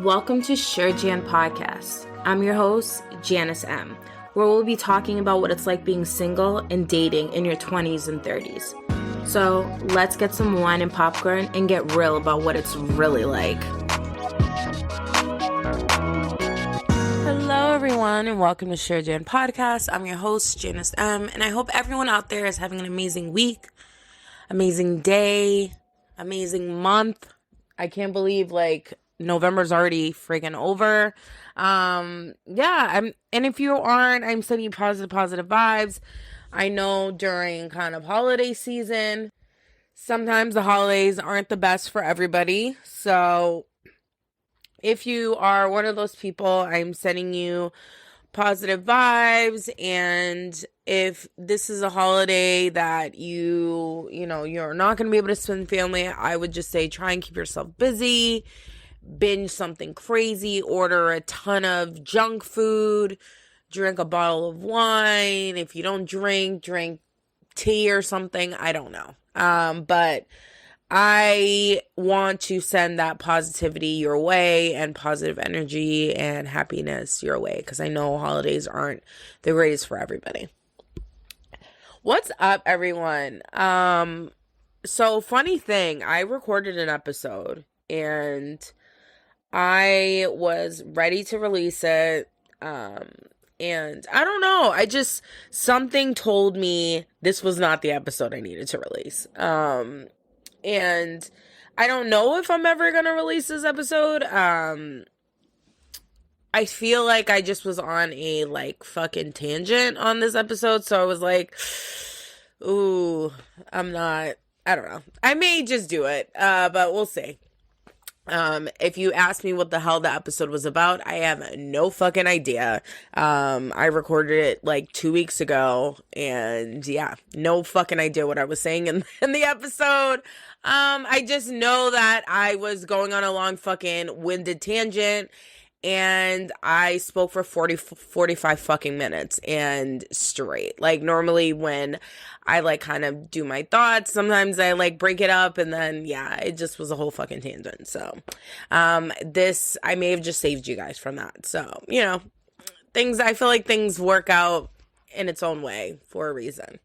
Welcome to Sure Jan Podcast. I'm your host, Janice M., where we'll be talking about what it's like being single and dating in your 20s and 30s. So let's get some wine and popcorn and get real about what it's really like. Hello, everyone, and welcome to Sure Jan Podcast. I'm your host, Janice M., and I hope everyone out there is having an amazing week, amazing day, amazing month. I can't believe, November's already freaking over. And if you aren't, I'm sending you positive vibes. I know during kind of holiday season, sometimes the holidays aren't the best for everybody. So if you are one of those people, I'm sending you positive vibes. And if this is a holiday that you're not going to be able to spend family, I would just say try and keep yourself busy. Binge something crazy, order a ton of junk food, drink a bottle of wine. If you don't drink tea or something. I don't know. But I want to send that positivity your way and positive energy and happiness your way because I know holidays aren't the greatest for everybody. What's up, everyone? So funny thing, I recorded an episode and I was ready to release it, and I don't know, something told me this was not the episode I needed to release, and I don't know if I'm ever gonna release this episode. I feel like I just was on a, fucking tangent on this episode, so I was like, ooh, I don't know, I may just do it, but we'll see. If you ask me what the hell the episode was about, I have no fucking idea. I recorded it 2 weeks ago and yeah, no fucking idea what I was saying in the episode. I just know that I was going on a long fucking winded tangent and I spoke for 45 fucking minutes and straight. Normally when I kind of do my thoughts, sometimes I break it up and then yeah, it just was a whole fucking tangent. So, I may have just saved you guys from that. So, I feel like things work out in its own way for a reason.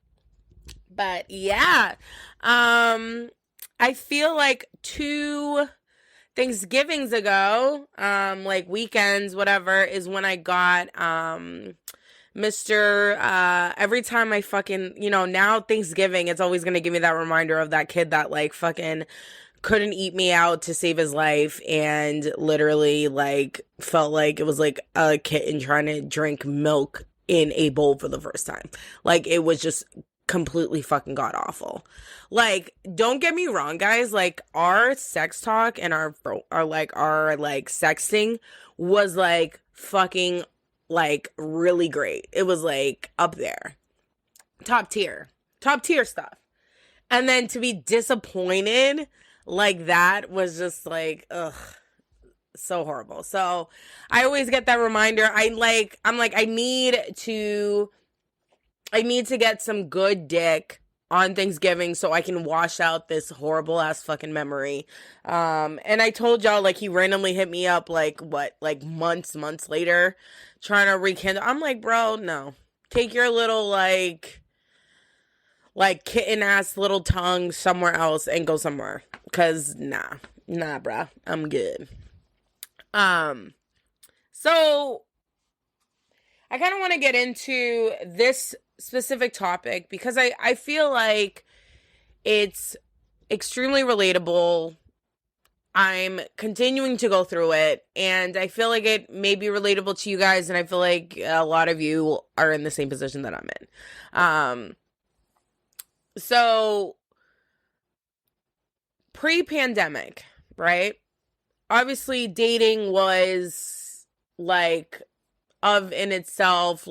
But yeah, I feel like 2 Thanksgivings ago, weekends, whatever, is when I got, every time I fucking, now Thanksgiving, it's always going to give me that reminder of that kid that fucking couldn't eat me out to save his life and literally felt like it was a kitten trying to drink milk in a bowl for the first time. It was just completely fucking god awful. Don't get me wrong, guys, our sex talk and our sexting was fucking really great. It was up there, top tier stuff. And then to be disappointed that was just ugh, so horrible. So I always get that reminder. I need to get some good dick on Thanksgiving so I can wash out this horrible ass fucking memory. And I told y'all, he randomly hit me up, months later, trying to rekindle. I'm like, bro, no. Take your little, kitten ass little tongue somewhere else and go somewhere. Cause nah, bro. I'm good. So I kind of want to get into this specific topic because I feel like it's extremely relatable. I'm continuing to go through it and I feel like it may be relatable to you guys, and I feel like a lot of you are in the same position that I'm in. So pre-pandemic, right? Obviously dating was of in itself,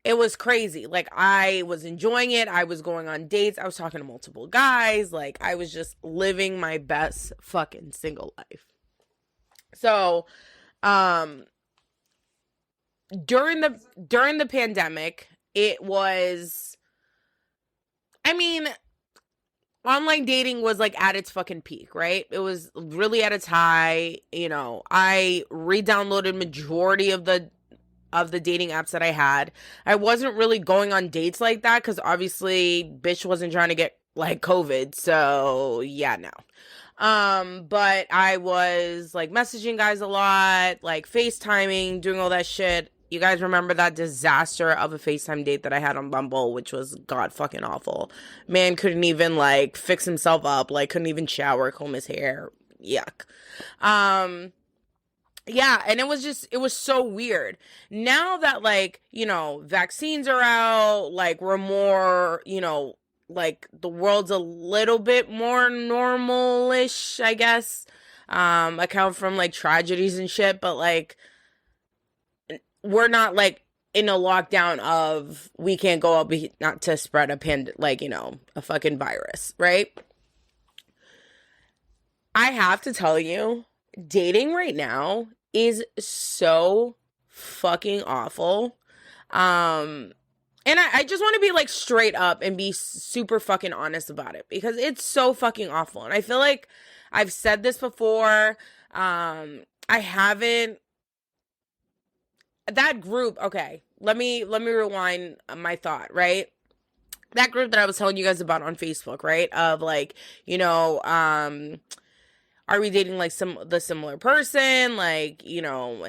it was crazy. I was enjoying it. I was going on dates. I was talking to multiple guys. I was just living my best fucking single life. So, during the pandemic, it was, online dating was like at its fucking peak, right? It was really at its high. You know, I re-downloaded majority of the dating apps that I had. I wasn't really going on dates like that because obviously bitch wasn't trying to get like COVID. So yeah, no. But I was like messaging guys a lot, like FaceTiming, doing all that shit. You guys remember that disaster of a FaceTime date that I had on Bumble, which was god fucking awful. Man couldn't even like fix himself up, like couldn't even shower, comb his hair. Yuck. Yeah, and it was so weird. Now that like, you know, vaccines are out, like we're more, you know, like the world's a little bit more normal-ish, I guess. Account from like tragedies and shit, but like we're not like in a lockdown of we can't go out not to spread like, you know, a fucking virus, right? I have to tell you, dating right now is so fucking awful. And I just want to be like straight up and be super fucking honest about it because it's so fucking awful. And I feel like I've said this before. I haven't. That group, okay, let me rewind my thought, right? That group that I was telling you guys about on Facebook, right? Of like, you know, are we dating like the similar person? Like, you know,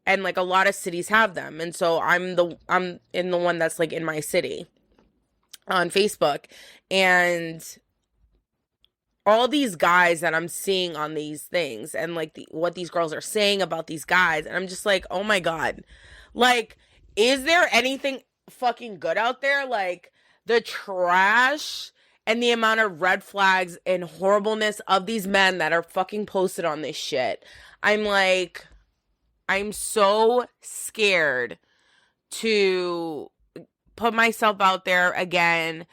and like a lot of cities have them. And so I'm in the one that's like in my city on Facebook. And all these guys that I'm seeing on these things and like what these girls are saying about these guys. And I'm just like, oh my God, like, is there anything fucking good out there? Like the trash and the amount of red flags and horribleness of these men that are fucking posted on this shit. I'm like, I'm so scared to put myself out there again,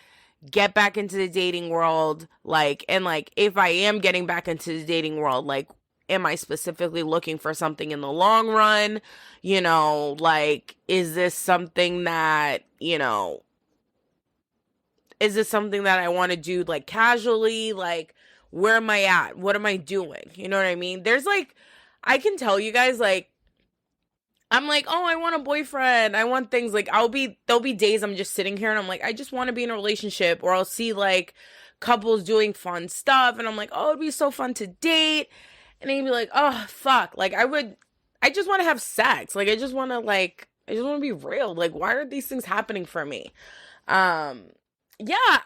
get back into the dating world, like, and like, if I am getting back into the dating world, like, am I specifically looking for something in the long run? You know, like, is this something that, you know, is this something that I want to do like casually? Like, where am I at? What am I doing? You know what I mean? There's like, I can tell you guys, like, I'm like, oh, I want a boyfriend. I want things like, there'll be days I'm just sitting here and I'm like, I just want to be in a relationship. Or I'll see like couples doing fun stuff and I'm like, oh, it'd be so fun to date. And then you'd be like, oh, fuck. Like I just want to have sex. Like, I just want to be real. Like, why are these things happening for me? Yeah,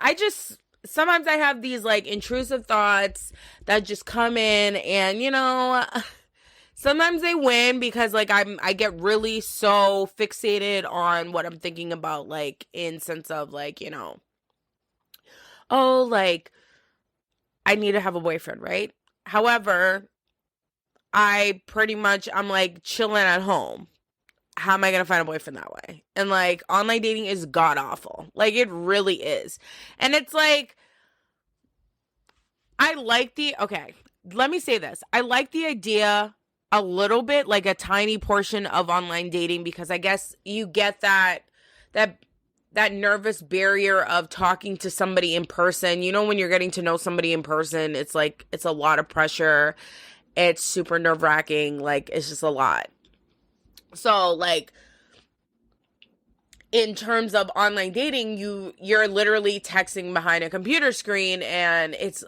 sometimes I have these like intrusive thoughts that just come in and, you know, sometimes they win because like I get really so fixated on what I'm thinking about, like in sense of like, you know, oh, like I need to have a boyfriend, right? However, I'm like chilling at home. How am I going to find a boyfriend that way? And like online dating is god awful. Like it really is. And it's like, okay, let me say this. I like the idea a little bit, like a tiny portion of online dating, because I guess you get that nervous barrier of talking to somebody in person. You know, when you're getting to know somebody in person, it's like, it's a lot of pressure. It's super nerve-wracking. Like, it's just a lot. So, like, in terms of online dating, you're literally texting behind a computer screen, and it's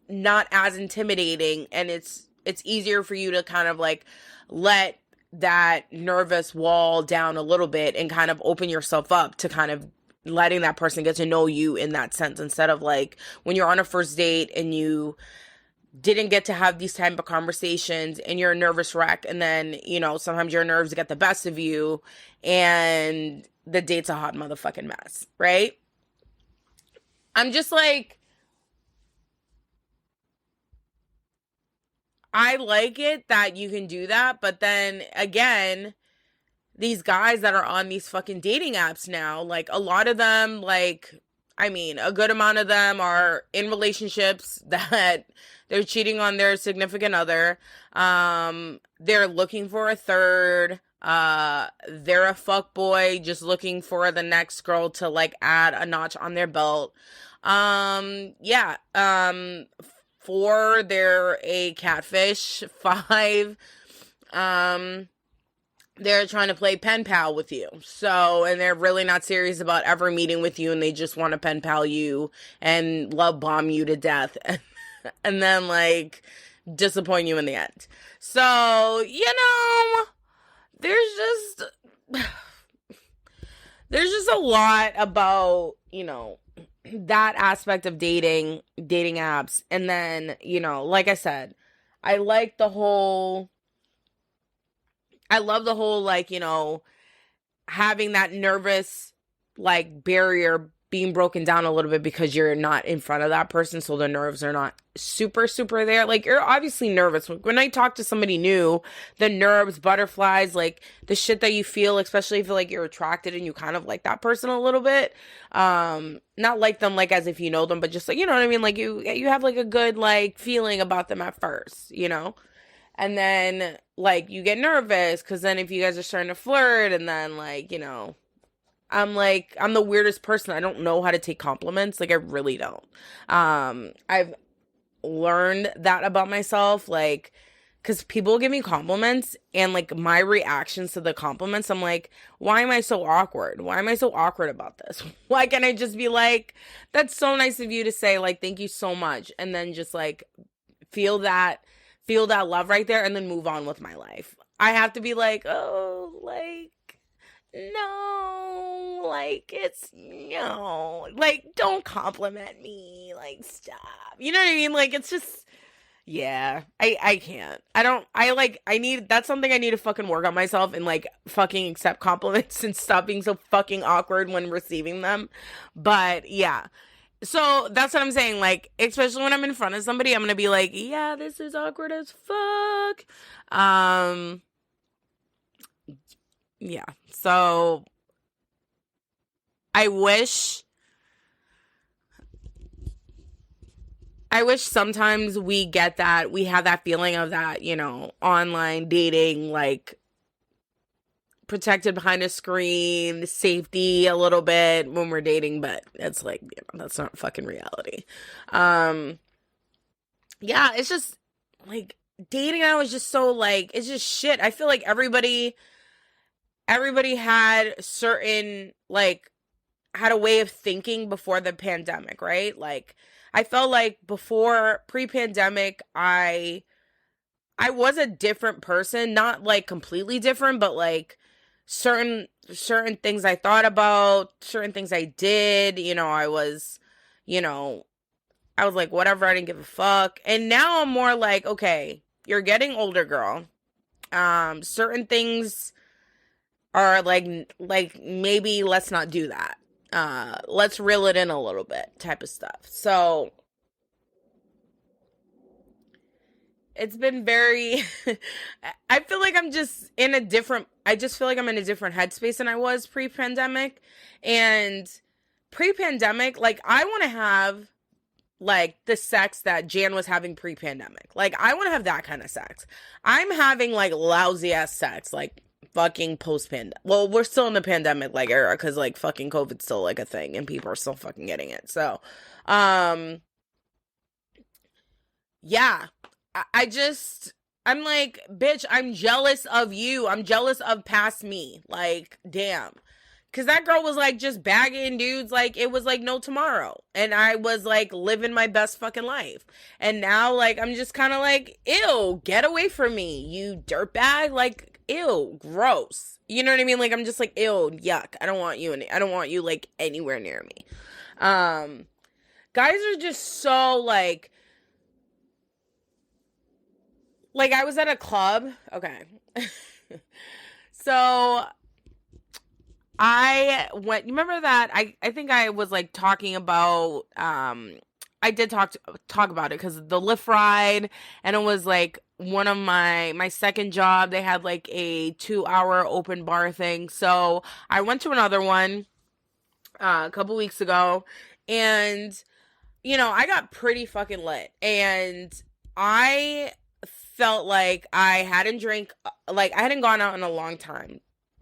not as intimidating, and it's easier for you to kind of, like, let that nervous wall down a little bit and kind of open yourself up to kind of letting that person get to know you in that sense, instead of, like, when you're on a first date and you didn't get to have these type of conversations and you're a nervous wreck, and then, you know, sometimes your nerves get the best of you and the date's a hot motherfucking mess, right? I'm just like, I like it that you can do that, but then again, these guys that are on these fucking dating apps now, like a lot of them, like, I mean, a good amount of them are in relationships that they're cheating on their significant other. They're looking for a third. They're a fuck boy just looking for the next girl to like add a notch on their belt. Yeah. 4, they're a catfish. 5, they're trying to play pen pal with you. So, and they're really not serious about ever meeting with you, and they just want to pen pal you and love bomb you to death. And then like disappoint you in the end. So, there's just a lot about, that aspect of dating apps. And then, like I said, I love the whole, like, having that nervous, like, barrier being broken down a little bit because you're not in front of that person. So the nerves are not super, super there. Like, you're obviously nervous. When I talk to somebody new, the nerves, butterflies, like the shit that you feel, especially if like you're attracted and you kind of like that person a little bit. Not like them, like as if you know them, but just like, you know what I mean? Like you have like a good, like feeling about them at first, and then like you get nervous because then if you guys are starting to flirt and then like, I'm the weirdest person. I don't know how to take compliments. Like, I really don't. I've learned that about myself, like, because people give me compliments and, like, my reactions to the compliments, I'm like, why am I so awkward? Why am I so awkward about this? Why can't I just be like, that's so nice of you to say, like, thank you so much, and then just, like, feel that love right there and then move on with my life. I have to be like, oh, like, no, like, it's, like, don't compliment me, like, stop, you know what I mean? Like, it's just, yeah, I can't, that's something I need to fucking work on myself and, like, fucking accept compliments and stop being so fucking awkward when receiving them. But, yeah, so that's what I'm saying, like, especially when I'm in front of somebody, I'm gonna be like, yeah, this is awkward as fuck. Yeah, so I wish sometimes we have that feeling of that, online dating, like protected behind a screen, safety a little bit when we're dating, but it's like, that's not fucking reality. Yeah, it's just like dating now is just so like, it's just shit. I feel like everybody had certain, like, had a way of thinking before the pandemic, right? Like, I felt like before, pre-pandemic, I was a different person, not like completely different, but like certain things I thought about, certain things I did, I was like, whatever, I didn't give a fuck. And now I'm more like, okay, you're getting older, girl. Certain things are like maybe let's not do that. Let's reel it in a little bit type of stuff. So it's been very I feel like I'm just in a different headspace than I was pre-pandemic. And pre-pandemic, like, I want to have like the sex that Jan was having pre-pandemic. Like, I want to have that kind of sex. I'm having like lousy ass sex, like fucking post-pandemic. Well, we're still in the pandemic like era because like fucking COVID's still like a thing and people are still fucking getting it. So, yeah, I'm like, bitch, I'm jealous of you. I'm jealous of past me. Like, damn. Because that girl was, like, just bagging dudes like it was, like, no tomorrow. And I was, like, living my best fucking life. And now, like, I'm just kind of like, ew, get away from me, you dirtbag. Like, ew, gross. You know what I mean? Like, I'm just like, ew, yuck. I don't want you, like, anywhere near me. Guys are just so, like, I was at a club. Okay. So I went, you remember that? I think I was like talking about, I did talk about it because the Lyft ride, and it was like one of my second job, they had like a 2-hour open bar thing. So I went to another one, a couple weeks ago, and, I got pretty fucking lit, and I felt like I hadn't I hadn't gone out in a long time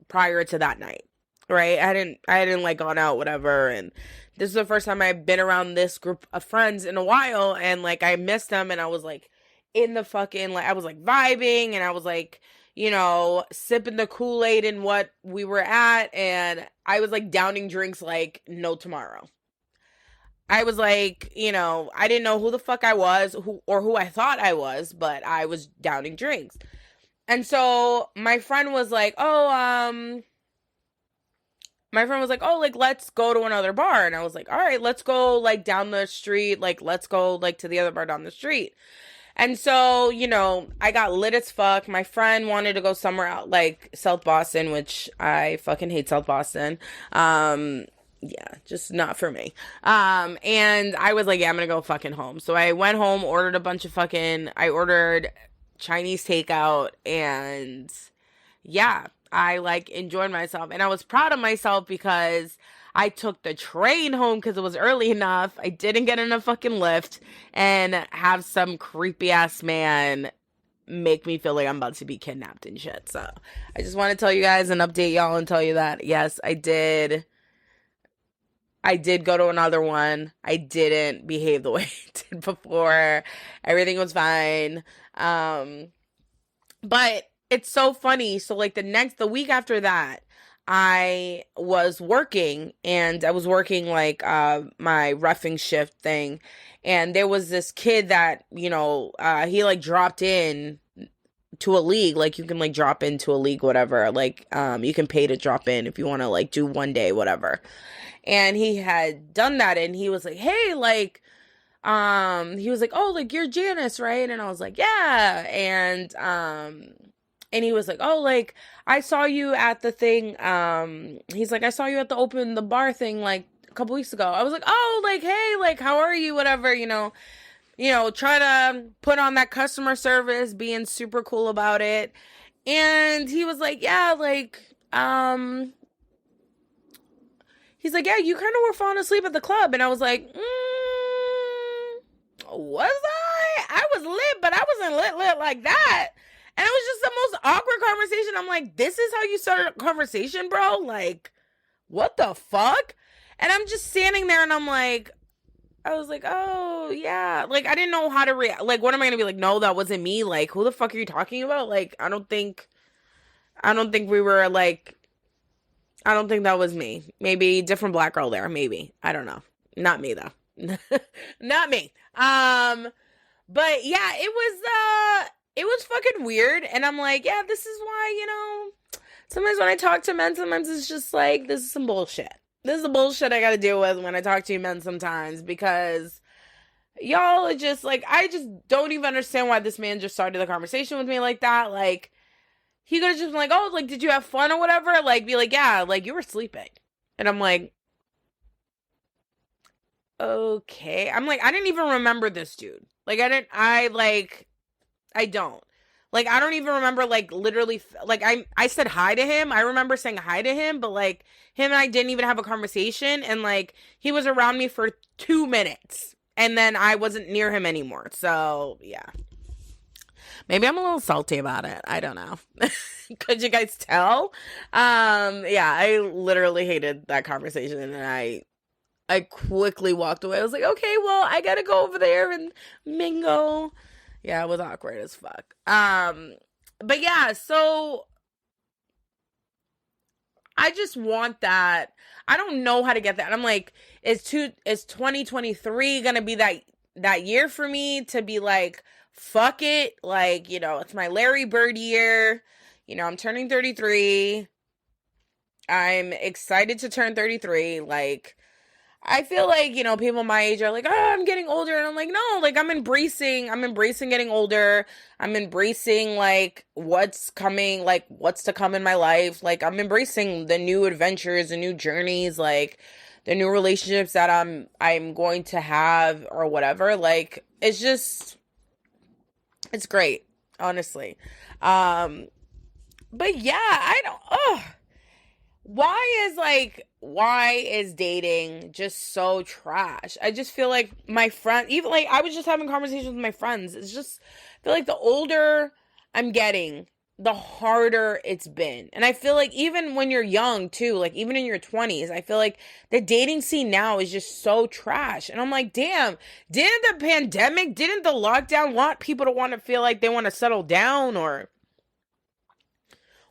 prior to that night, right? I hadn't like gone out, whatever, and this is the first time I've been around this group of friends in a while, and like I missed them, and I was like in the fucking, like I was like vibing, and I was like, you know, sipping the Kool-Aid in what we were at, and I was like downing drinks like no tomorrow. I was like, you know, I didn't know who the fuck I was, who I thought I was, but I was downing drinks. And so my friend was like, oh, like, let's go to another bar. And I was like, all right, let's go, like, down the street. Like, let's go, like, to the other bar down the street. And so, you know, I got lit as fuck. My friend wanted to go somewhere out, like, South Boston, which I fucking hate South Boston. Yeah, just not for me. And I was like, yeah, I'm gonna go fucking home. So I went home, ordered I ordered Chinese takeout, and yeah, I like enjoyed myself, and I was proud of myself because I took the train home because it was early enough. I didn't get in a fucking lift and have some creepy ass man make me feel like I'm about to be kidnapped and shit. So I just want to tell you guys and update y'all and tell you that yes, I did go to another one. I didn't behave the way I did before. Everything was fine. But it's so funny. So like the week after that, I was working, and I was working like my reffing shift thing. And there was this kid that, you know, he like dropped in to a league. Like you can like drop into a league, whatever. Like you can pay to drop in if you want to like do one day, whatever. And he had done that, and he was like, hey, like, he was like, oh, like, you're Janice, right? And I was like, yeah. And he was like, oh, like, I saw you at the thing, he's like, I saw you at the bar thing, like, a couple weeks ago. I was like, oh, like, hey, like, how are you, whatever, you know, try to put on that customer service, being super cool about it. And he was like, yeah, like, he's like, yeah, you kind of were falling asleep at the club. And I was like, was I? I was lit, but I wasn't lit like that. And it was just the most awkward conversation. I'm like, this is how you start a conversation, bro? Like, what the fuck? And I'm just standing there, and I'm like, I was like, oh, yeah. Like, I didn't know how to react. Like, what am I going to be like? No, that wasn't me. Like, who the fuck are you talking about? Like, I don't think we were like, I don't think that was me. Maybe different black girl there. Maybe. I don't know. Not me though. Not me. But yeah, it was fucking weird. And I'm like, yeah, this is why, you know, sometimes when I talk to men, sometimes it's just like, this is some bullshit. This is the bullshit I gotta deal with when I talk to you men sometimes, because y'all are just like, I just don't even understand why this man just started the conversation with me like that. Like, he could have just been like, oh, like, did you have fun or whatever? Like, be like, yeah, like, you were sleeping. And I'm like, okay. I'm like, I didn't even remember this dude. Like, I don't. Like, I don't even remember, like, literally, like, I said hi to him. I remember saying hi to him, but, like, him and I didn't even have a conversation. And, like, he was around me for 2 minutes. And then I wasn't near him anymore. So, yeah. Maybe I'm a little salty about it. I don't know. Could you guys tell? Yeah, I literally hated that conversation, and I quickly walked away. I was like, okay, well, I gotta go over there and mingle. Yeah, it was awkward as fuck. But yeah, so I just want that. I don't know how to get that. I'm like, is 2023 gonna be that year for me to be like, fuck it, like, you know, it's my Larry Bird year, you know, I'm turning 33, I'm excited to turn 33, like, I feel like, you know, people my age are like, oh, I'm getting older, and I'm like, no, like, I'm embracing getting older, I'm embracing, like, what's coming, like, what's to come in my life, like, I'm embracing the new adventures, the new journeys, like, the new relationships that I'm going to have, or whatever, like, it's just, it's great, honestly. But yeah, why is dating just so trash? I just feel like my friend, even like I was just having conversations with my friends. It's just, I feel like the older I'm getting, the harder it's been. And I feel like even when you're young too, like even in your 20s, I feel like the dating scene now is just so trash. And I'm like, damn, didn't the pandemic, didn't the lockdown want people to want to feel like they want to settle down or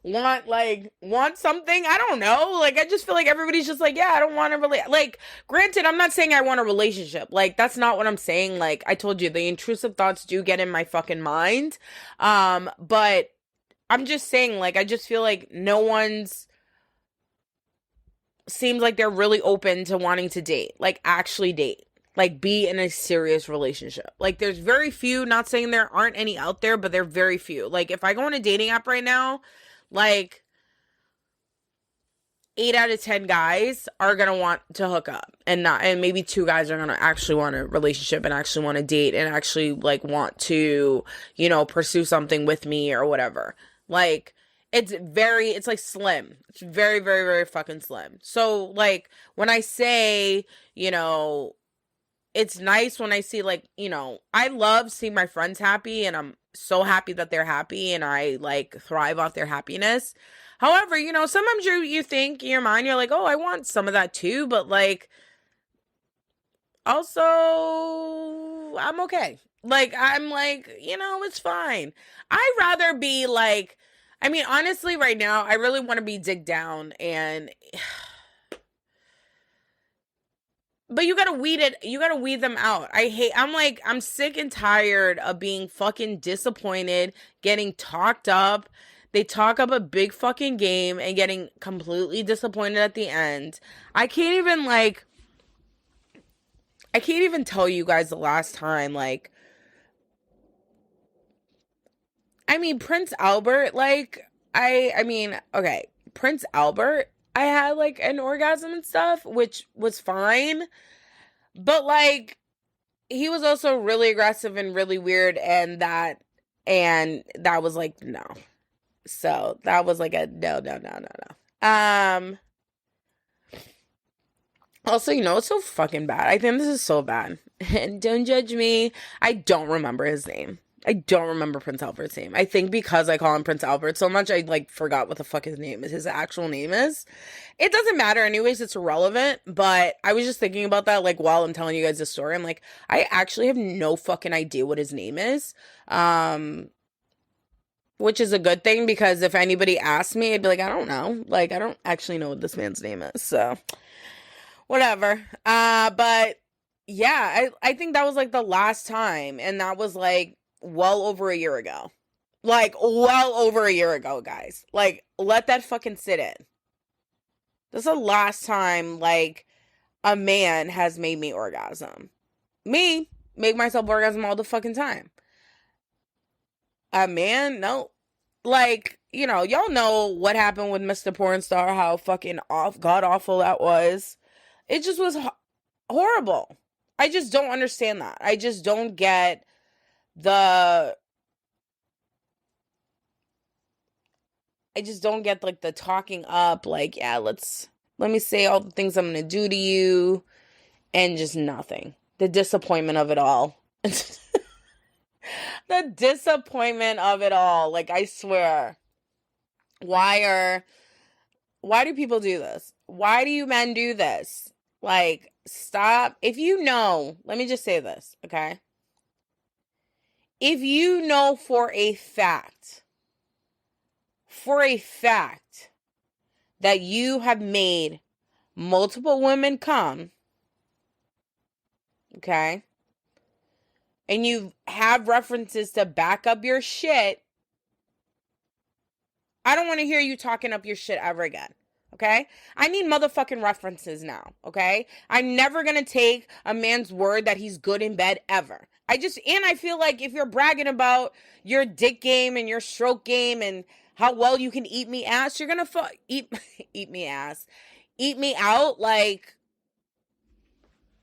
want something? I don't know. Like, I just feel like everybody's just like, yeah, I don't want to really, like, granted, I'm not saying I want a relationship. Like, that's not what I'm saying. Like, I told you, the intrusive thoughts do get in my fucking mind. But I'm just saying, like, I just feel like no one's seems like they're really open to wanting to date, like actually date, like be in a serious relationship. Like, there's very few, not saying there aren't any out there, but they're very few. Like, if I go on a dating app right now, like 8 out of 10 guys are gonna want to hook up, and maybe 2 guys are gonna actually want a relationship and actually want to date and actually like want to, pursue something with me or whatever. Like, it's like slim. It's very, very, very fucking slim. So like when I say, it's nice when I see like, I love seeing my friends happy, and I'm so happy that they're happy, and I like thrive off their happiness. However, sometimes you think in your mind, you're like, oh, I want some of that too, but like, also, I'm okay. Like, I'm like, it's fine. I'd rather be like, I mean, honestly, right now, I really want to be digged down, but you gotta weed them out. I'm sick and tired of being fucking disappointed, getting talked up. They talk up a big fucking game and getting completely disappointed at the end. I can't even tell you guys the last time, like, I mean, Prince Albert, like, okay, Prince Albert, I had, like, an orgasm and stuff, which was fine, but, like, he was also really aggressive and really weird, and that was, like, no. So, that was, like, a no. Also, it's so fucking bad. I think this is so bad. And don't judge me. I don't remember his name. I don't remember Prince Albert's name. I think because I call him Prince Albert so much, I, like, forgot what the fuck his actual name is. It doesn't matter anyways, it's irrelevant, but I was just thinking about that, like, while I'm telling you guys the story. I'm like, I actually have no fucking idea what his name is. Which is a good thing, because if anybody asked me, I'd be like, I don't know. Like, I don't actually know what this man's name is, so whatever. But yeah, I think that was, like, the last time, and that was, like, well over a year ago. Like, well over a year ago, guys. Like, let that fucking sit in. This is the last time, like, a man has made me orgasm. Me, make myself orgasm all the fucking time. A man, no. Like, y'all know what happened with Mr. Pornstar, how fucking god-awful that was. It just was horrible. I just don't understand that. I just don't get like, the talking up, like, yeah, let me say all the things I'm gonna do to you, and just nothing. The disappointment of it all. The disappointment of it all. Like, I swear. Why do people do this? Why do you men do this? Like, stop. If let me just say this, okay? If you know for a fact that you have made multiple women come, okay, and you have references to back up your shit, I don't want to hear you talking up your shit ever again. Okay? I need motherfucking references now. Okay? I'm never going to take a man's word that he's good in bed ever. I feel like if you're bragging about your dick game and your stroke game and how well you can eat me ass, you're going to eat me ass. Eat me out, like,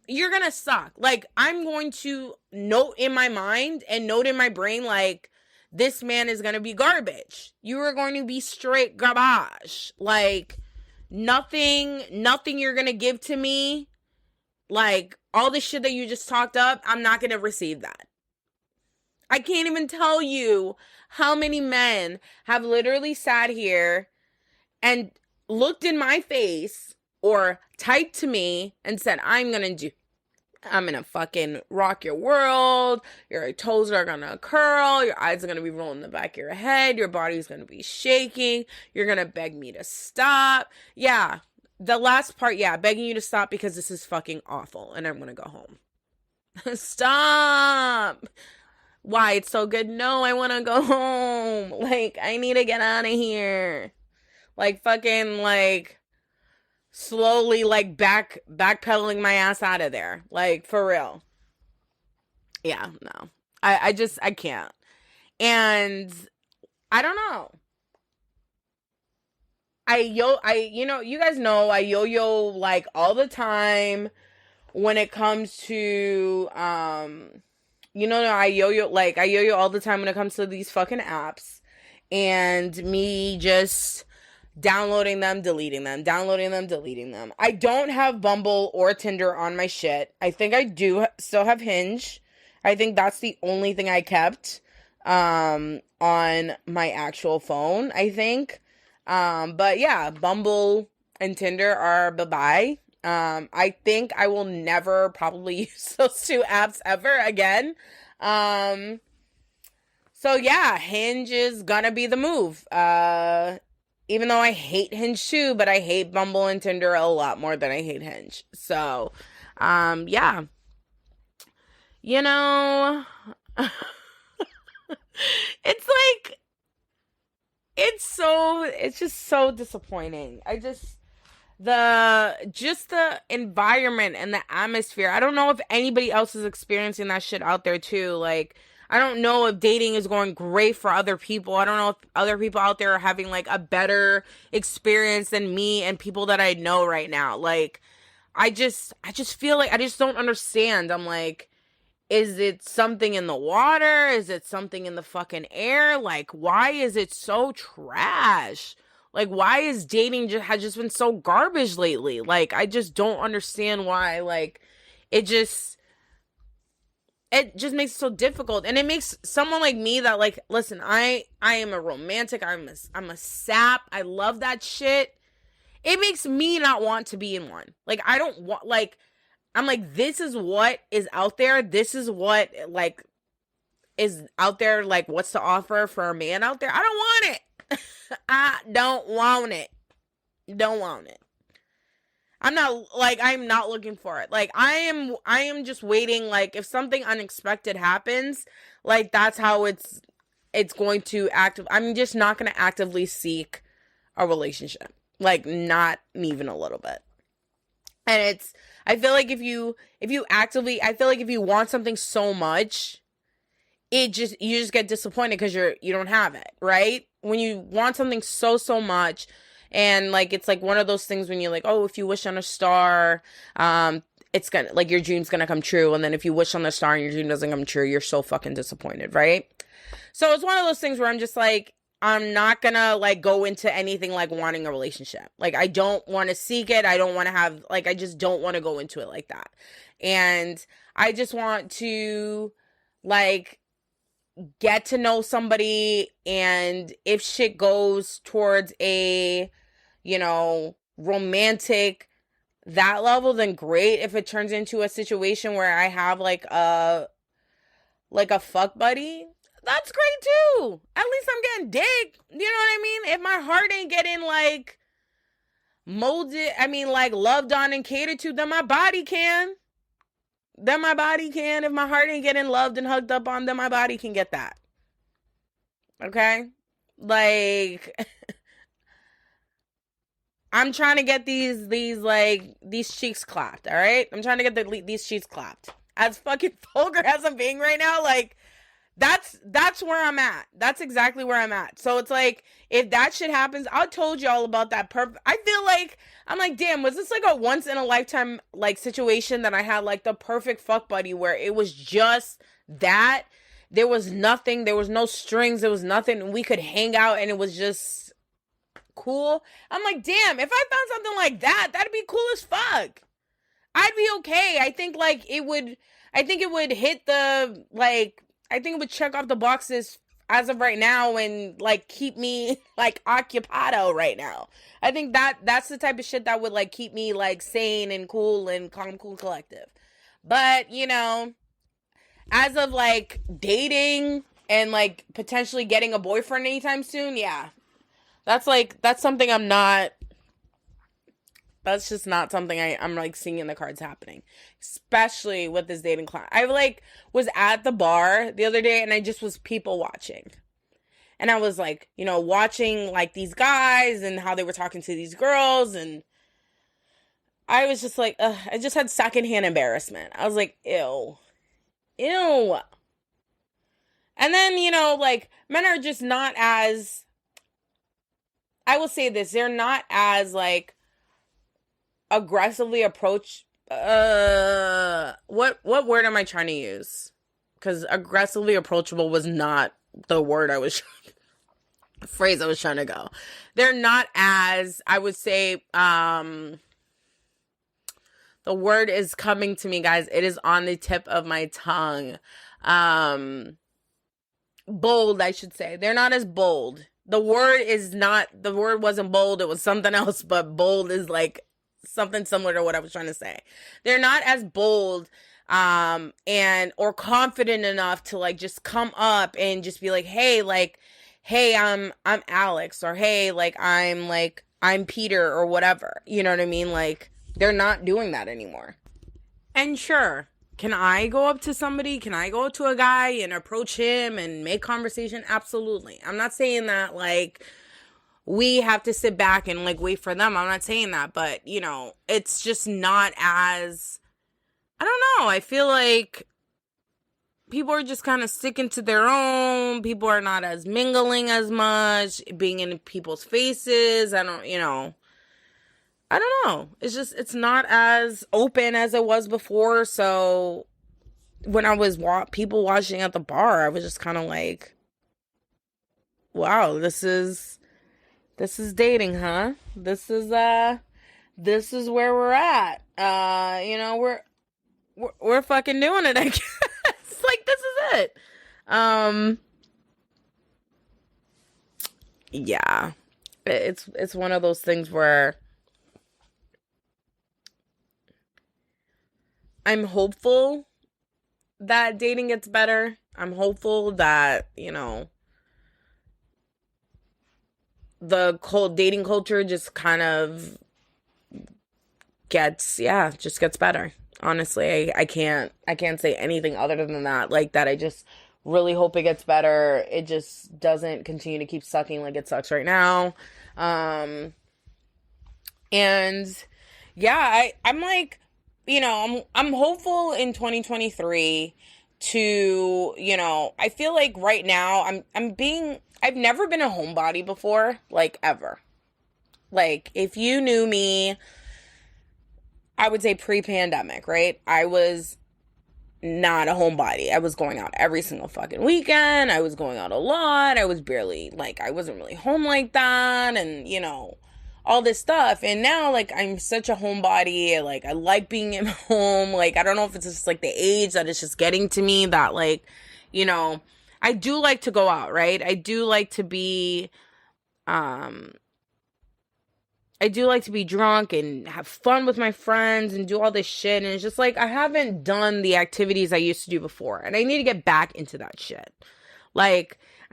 you're going to suck. Like, I'm going to note in my mind and note in my brain, like, this man is going to be garbage. You are going to be straight garbage. Like, nothing you're gonna give to me, like all the shit that you just talked up, I'm not gonna receive that. I can't even tell you how many men have literally sat here and looked in my face or typed to me and said, I'm gonna fucking rock your world. Your toes are gonna curl. Your eyes are gonna be rolling in the back of your head. Your body's gonna be shaking. You're gonna beg me to stop. Yeah, the last part, yeah, begging you to stop because this is fucking awful and I'm gonna go home. Stop. Why? It's so good. No, I wanna go home. Like, I need to get out of here. Like, fucking, like, slowly, like, backpedaling my ass out of there. Like, for real. Yeah, no. I can't. And I don't know. You guys know I yo-yo, like, all the time when it comes to, I yo-yo all the time when it comes to these fucking apps. And me just downloading them, deleting them, downloading them, deleting them. I don't have Bumble or Tinder on my shit. I think I do still have Hinge. I think that's the only thing I kept on my actual phone, I think. But yeah, Bumble and Tinder are bye-bye. I think I will never probably use those two apps ever again. So yeah, Hinge is gonna be the move. Even though I hate Hinge too, but I hate Bumble and Tinder a lot more than I hate Hinge. So, yeah. You know, it's like, it's just so disappointing. The environment and the atmosphere. I don't know if anybody else is experiencing that shit out there too. Like, I don't know if dating is going great for other people. I don't know if other people out there are having like a better experience than me and people that I know right now. Like, I just feel like I just don't understand. I'm like, is it something in the water? Is it something in the fucking air? Like, why is it so trash? Like, why is dating has just been so garbage lately? Like, I just don't understand why. Like, it just makes it so difficult. And it makes someone like me that, like, listen, I am a romantic. I'm a sap. I love that shit. It makes me not want to be in one. Like, I don't want, like, I'm like, this is what is out there. This is what, like, is out there. Like, what's to offer for a man out there? I don't want it. I don't want it. Don't want it. I'm not looking for it. Like, I am just waiting. Like, if something unexpected happens, like, that's how it's going to I'm just not going to actively seek a relationship. Like, not even a little bit. And I feel like if you want something so much, you just get disappointed because you don't have it, right? When you want something so much, and like, it's like one of those things when you're like, oh, if you wish on a star, it's gonna, like, your dream's gonna come true. And then if you wish on the star and your dream doesn't come true, you're so fucking disappointed, right? So it's one of those things where I'm just like, I'm not gonna, like, go into anything like wanting a relationship. Like, I don't want to seek it. I don't want to have, like, I just don't want to go into it like that. And I just want to, like, get to know somebody, and if shit goes towards a, romantic, that level, then great. If it turns into a situation where I have like a fuck buddy, that's great too. At least I'm getting dick. You know what I mean? If my heart ain't getting like loved on and catered to, then my body can. If my heart ain't getting loved and hugged up on, then my body can get that. Okay? Like, I'm trying to get these cheeks clapped, all right? I'm trying to get these cheeks clapped. As fucking vulgar as I'm being right now, like, that's where I'm at. That's exactly where I'm at. So it's like, if that shit happens, I told you all about that. I feel like, I'm like, damn, was this like a once in a lifetime, like, situation that I had, like, the perfect fuck buddy where it was just that? There was nothing, there was no strings, there was nothing. We could hang out and it was just cool. I'm like, damn, if I found something like that, that'd be cool as fuck. I'd be okay. I think it would hit the, I think it would check off the boxes as of right now and keep me occupado right now. I think that's the type of shit that would keep me sane and cool and calm, cool, collective. But, as of dating and potentially getting a boyfriend anytime soon, yeah. That's something I'm not. That's just not something I'm seeing in the cards happening, especially with this dating class. I was at the bar the other day and I just was people watching, and I was watching these guys and how they were talking to these girls, and I was just ugh, I just had secondhand embarrassment. I was like, ew. And then men are just not as. I will say this: they're not as aggressively approach what word am I trying to use? Because aggressively approachable was not the word phrase I was trying to go. They're not as, I would say, the word is coming to me, guys. It is on the tip of my tongue. Bold, I should say. They're not as bold. The word wasn't bold, it was something else, but bold is something similar to what I was trying to say. They're not as bold or confident enough to just come up and just be hey, I'm Alex, or hey, I'm Peter, or whatever. You know what I mean? They're not doing that anymore. And sure, can I go up to somebody? Can I go up to a guy and approach him and make conversation? Absolutely. I'm not saying that we have to sit back and wait for them. I'm not saying that, but it's just not as, I don't know. I feel like people are just kind of sticking to their own. People are not as mingling as much, being in people's faces. I don't know. It's not as open as it was before. So when I was people watching at the bar, I was just kind of wow, this is dating, huh? This is where we're at. We're fucking doing it, I guess. This is it. Yeah. It's one of those things where I'm hopeful that dating gets better. I'm hopeful that, the dating culture just kind of gets better. Honestly, I can't say anything other than that. That I just really hope it gets better. It just doesn't continue to keep sucking like it sucks right now. And yeah, I'm hopeful in 2023 to, I feel like right now I've never been a homebody before, ever. If you knew me, I would say pre-pandemic, right? I was not a homebody. I was going out every single fucking weekend. I was going out a lot. I was barely, I wasn't really home like that. And, all this stuff. And now, I'm such a homebody. I like being at home. I don't know if it's just, the age that it's just getting to me that, I do like to go out, right? I do like to be drunk and have fun with my friends and do all this shit. And it's just I haven't done the activities I used to do before. And I need to get back into that shit.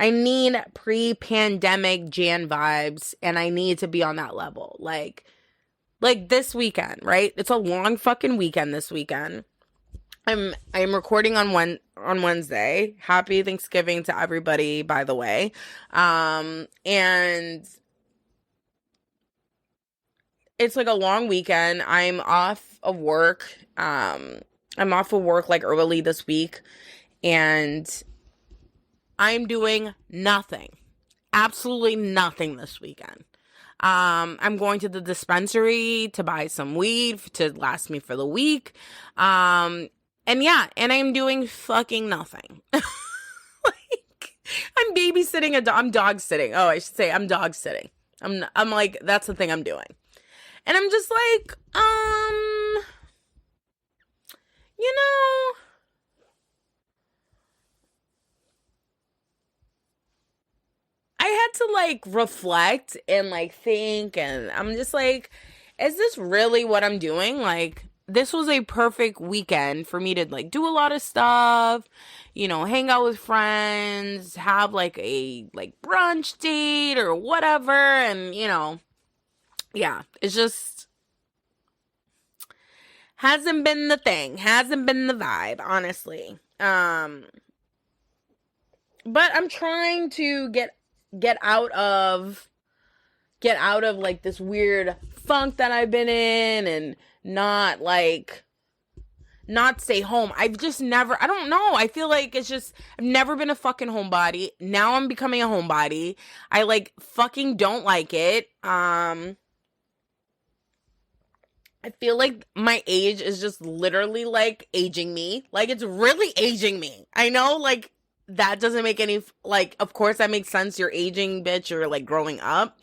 I need pre-pandemic Jan vibes, and I need to be on that level. Like this weekend, right? It's a long fucking weekend this weekend. I'm recording on Wednesday. Happy Thanksgiving to everybody, by the way. And it's a long weekend. I'm off of work. I'm off of work early this week, and I'm doing nothing. Absolutely nothing this weekend. I'm going to the dispensary to buy some weed to last me for the week. And I'm doing fucking nothing. I'm babysitting I'm dog sitting. Oh, I should say I'm dog sitting. I'm like, that's the thing I'm doing. And I'm just like, you know, I had to like reflect and like think, and I'm just like, is this really what I'm doing? Like, this was a perfect weekend for me to like do a lot of stuff, hang out with friends, have like a like brunch date or whatever, and yeah, it's just hasn't been the thing, hasn't been the vibe, honestly. But I'm trying to get out of like this weird funk that I've been in, and not stay home. I don't know. I feel like it's just, I've never been a fucking homebody. Now I'm becoming a homebody. I like fucking don't like it. I feel like my age is just literally like aging me. Like, it's really aging me. I know, like, that doesn't make any, like, of course that makes sense. You're aging, bitch. You're like growing up.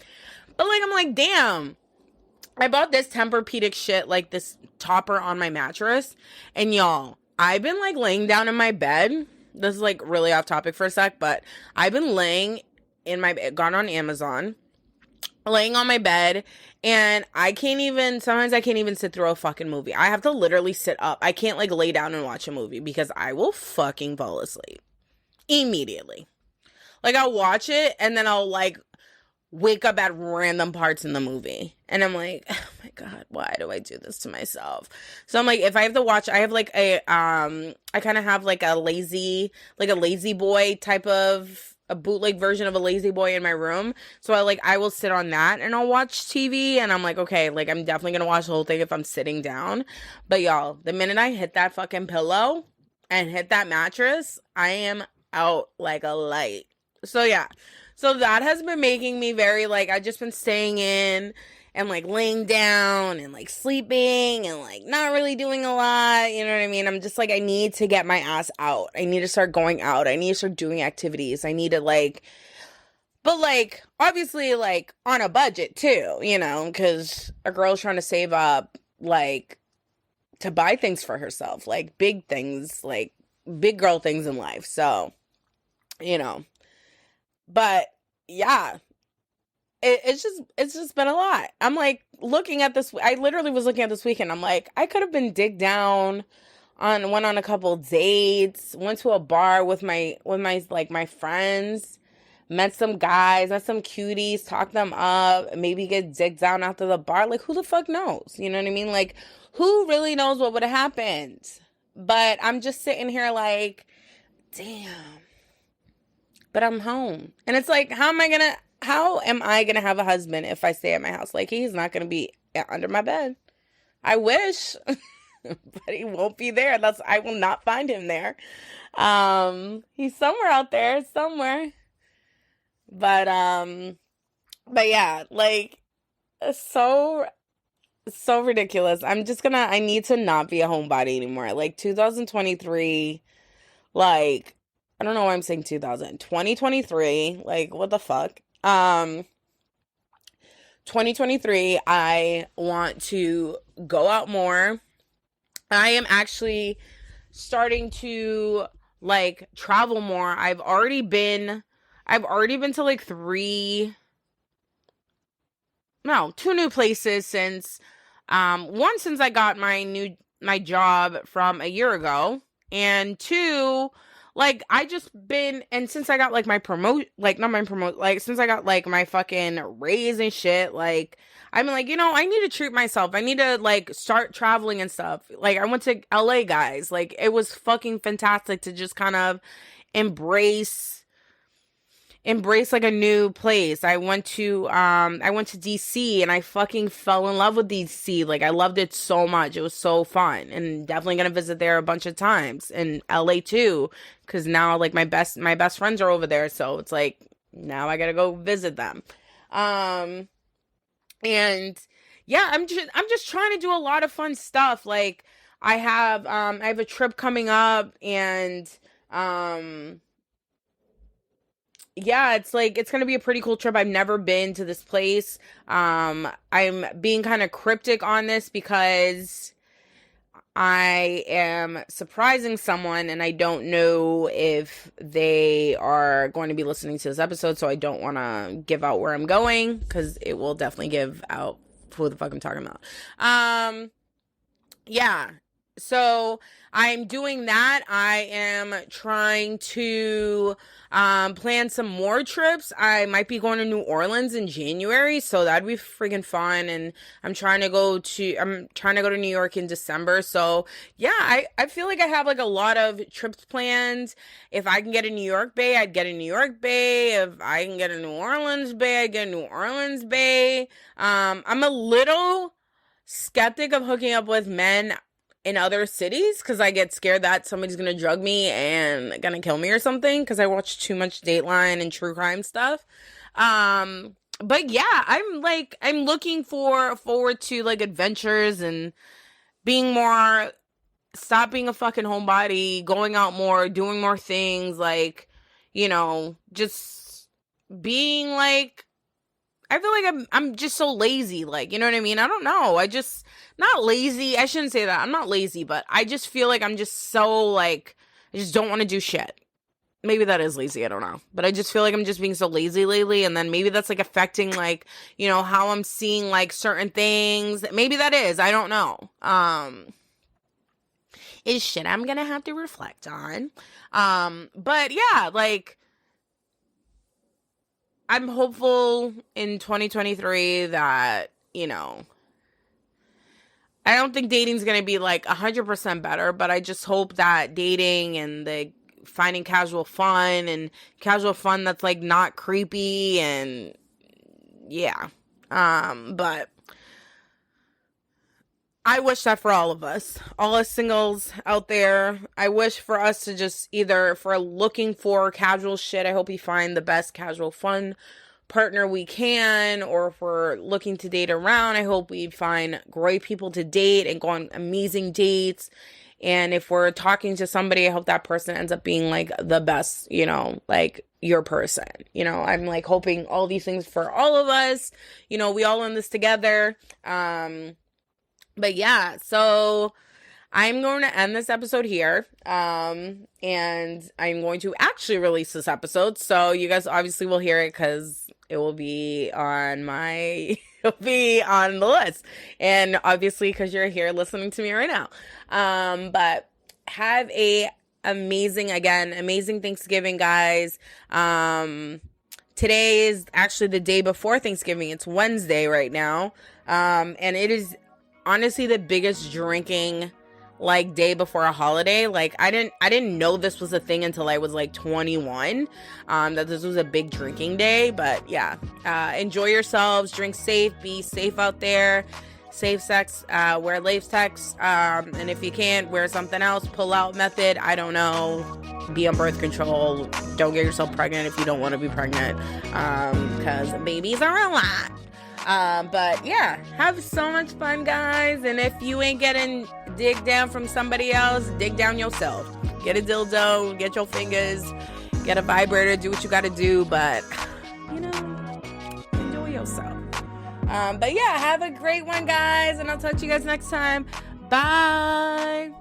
But like, I'm like, damn. I bought this Tempur-Pedic shit, like this topper on my mattress. And y'all, I've been like laying down in my bed. This is like really off topic for a sec, but I've been laying in my bed, gone on Amazon, laying on my bed, and sometimes I can't even sit through a fucking movie. I have to literally sit up. I can't like lay down and watch a movie because I will fucking fall asleep immediately. Like, I'll watch it and then I'll like wake up at random parts in the movie, and I'm like, oh my god, why do I do this to myself? So I'm like, if I have to watch, I have like I kind of have like a lazy boy type of a bootleg version of a lazy boy in my room. So I will sit on that and I'll watch TV, and I'm like, okay, like, I'm definitely gonna watch the whole thing if I'm sitting down. But y'all, the minute I hit that fucking pillow and hit that mattress, I am out like a light. So yeah. So that has been making me very, like, I've just been staying in and, like, laying down and, like, sleeping and, like, not really doing a lot. You know what I mean? I'm just, like, I need to get my ass out. I need to start going out. I need to start doing activities. I need to, like, but, like, obviously, like, on a budget, too, because a girl's trying to save up, like, to buy things for herself, like, big things, like, big girl things in life. So, but yeah, it's just been a lot. I'm like looking at this. I literally was looking at this weekend. I'm like, I could have been digged down, went on a couple dates, went to a bar with my like my friends, met some guys, met some cuties, talked them up, maybe get digged down after the bar. Like, who the fuck knows? You know what I mean? Like, who really knows what would have happened? But I'm just sitting here like, damn. But I'm home. And it's like, how am I gonna have a husband if I stay at my house? Like, he's not gonna be under my bed. I wish, but he won't be there. I will not find him there. He's somewhere out there, somewhere. But yeah, like, so ridiculous. I need to not be a homebody anymore. Like, 2023, like, I don't know why I'm saying 2023, like, what the fuck? 2023, I want to go out more. I am actually starting to, like, travel more. I've already been to, like, two new places since, one, since I got my job from a year ago, and two, like, and since I got, like, since I got, like, my fucking raise and shit, like, I'm like, I need to treat myself. I need to, like, start traveling and stuff. Like, I went to LA, guys. Like, it was fucking fantastic to just kind of embrace like a new place. I went to DC, and I fucking fell in love with DC. Like, I loved it so much. It was so fun, and definitely gonna visit there a bunch of times, and LA too, because now, like, my best friends are over there, so it's like, now I gotta go visit them. And yeah, I'm just trying to do a lot of fun stuff. Like, I have a trip coming up, and yeah, it's like, it's going to be a pretty cool trip. I've never been to this place. I'm being kind of cryptic on this because I am surprising someone and I don't know if they are going to be listening to this episode, so I don't want to give out where I'm going because it will definitely give out who the fuck I'm talking about. Yeah. So I'm doing that. I am trying to plan some more trips. I might be going to New Orleans in January, so that'd be freaking fun. And I'm trying to go to New York in December. So yeah, I feel like I have like a lot of trips planned. If I can get a New York Bay, I'd get a New York Bay. If I can get a New Orleans Bay, I'd get a New Orleans Bay. I'm a little skeptic of hooking up with men in other cities because I get scared that somebody's gonna drug me and gonna kill me or something because I watch too much Dateline and true crime stuff. But yeah, I'm looking forward to like adventures and being more, stop being a fucking homebody, going out more, doing more things, like, you know, just being like, I feel like I'm just so lazy, like, you know what I mean? I don't know. Not lazy. I shouldn't say that. I'm not lazy, but I just feel like I'm just so, like, I just don't want to do shit. Maybe that is lazy. I don't know. But I just feel like I'm just being so lazy lately. And then maybe that's, like, affecting, like, you know, how I'm seeing, like, certain things. Maybe that is. I don't know. Is shit I'm going to have to reflect on. But yeah, like, I'm hopeful in 2023 that, you know, I don't think dating's going to be like 100% better, but I just hope that dating and the finding casual fun that's like not creepy and yeah. But I wish that for all of us singles out there. I wish for us to just either, if we're looking for casual shit, I hope we find the best casual fun partner we can, or if we're looking to date around, I hope we find great people to date and go on amazing dates. And if we're talking to somebody, I hope that person ends up being like the best, you know, like your person. You know, I'm like hoping all these things for all of us. You know, we all in this together. But yeah, so I'm going to end this episode here. And I'm going to actually release this episode. So you guys obviously will hear it because it will be on it'll be on the list. And obviously because you're here listening to me right now. But have a amazing Thanksgiving, guys. Today is actually the day before Thanksgiving. It's Wednesday right now. And it is honestly the biggest drinking like day before a holiday. Like I didn't know this was a thing until I was like 21, that this was a big drinking day. But yeah, enjoy yourselves, drink safe, be safe out there, safe sex, wear latex, and if you can't, wear something else, pull out method, I don't know, be on birth control, don't get yourself pregnant if you don't want to be pregnant, because babies are a lot. But yeah, have so much fun, guys. And if you ain't getting dig down from somebody else, dig down yourself. Get a dildo, get your fingers, get a vibrator, do what you gotta do. But, you know, enjoy yourself. But yeah, have a great one, guys. And I'll talk to you guys next time. Bye.